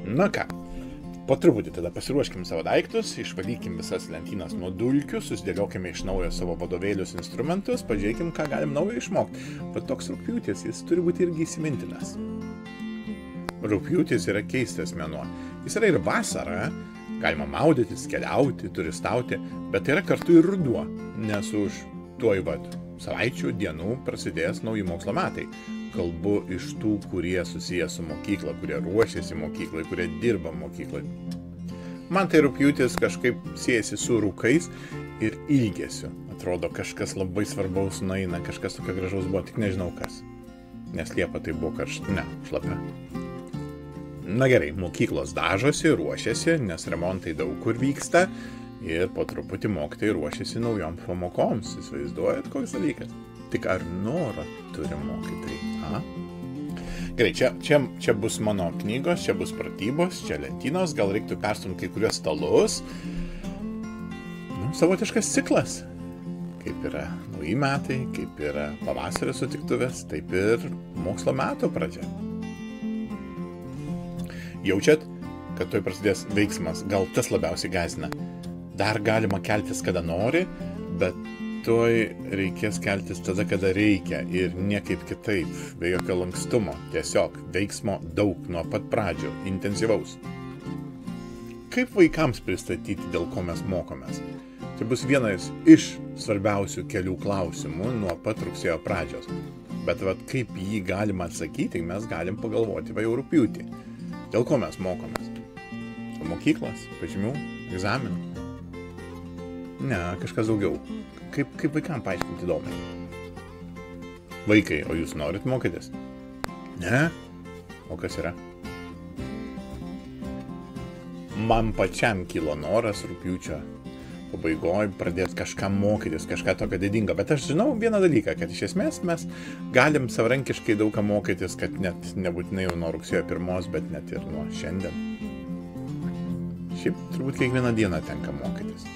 Na ką, po truputį tada pasiruoškim savo daiktus, išvalykim visas lentynas nuo dulkių, susidėliokime iš naujo savo vadovėlius, instrumentus, pažiūrėkim, ką galim naujo išmokti. Bet toks rugpjūtis, jis turi būti irgi įsimintinas. Rugpjūtis yra keistas mėnuo. Jis yra ir vasara, galima maudytis, keliauti, turistauti, bet tai yra kartu ir ruduo, nes už tuoj savaičių dienų prasidės nauji mokslo metai. Kalbu iš tų, kurie susiję su mokykla, kurie ruošiasi mokyklai, kurie dirba mokyklai. Man tai rugpjūtis kažkaip siejasi su rūkais ir ilgesiu. Atrodo, kažkas labai svarbaus nueina, kažkas tokio gražaus buvo, tik nežinau kas. Nes Liepa tai buvo šlapia. Na gerai, mokyklos dažosi, ruošiasi, nes remontai daug kur vyksta ir po truputį mokytojai ruošiasi naujom pamokoms. Įsivaizduojat, koks dalykas? Tik ar norą turi mokytojai? Gerai, čia bus mano knygos, čia bus pratybos, čia lentynos, gal reiktų perstumti kai kuriuos stalus. Savotiškas ciklas. Kaip yra nauji metai, kaip yra pavasario sutiktuvės, taip ir mokslo metų pradžia. Jaučiat, kad tuoj prasidės veiksmas, gal tas labiausiai gąsdina. Dar galima keltis kada nori, bet tuoj reikės keltis tada, kada reikia ir niekaip kitaip, be jokio lankstumo, tiesiog veiksmo daug nuo pat pradžio, intensyvaus. Kaip vaikams pristatyti, dėl ko mes mokomės? Tai bus vienas iš svarbiausių kelių klausimų nuo pat rugsėjo pradžios. Bet kaip jį galima atsakyti, mes galim pagalvoti jau rugpjūtį. Dėl ko mes mokomės? Mokyklos, pažymių, egzaminų? Ne, kažkas daugiau. Kaip vaikams paaiškinti įdomiai? Vaikai, o jūs norit mokytis? Ne? O kas yra? Man pačiam kilo noras rugpjūčio pabaigoj pradėti kažką mokytis, kažką tokio didingo. Bet aš žinau vieną dalyką, kad iš esmės mes galim savarankiškai daug ką mokytis, kad net nebūtinai jau nuo rugsėjo 1, bet net ir nuo šiandien. Šiaip turbūt kiekvieną dieną tenka mokytis.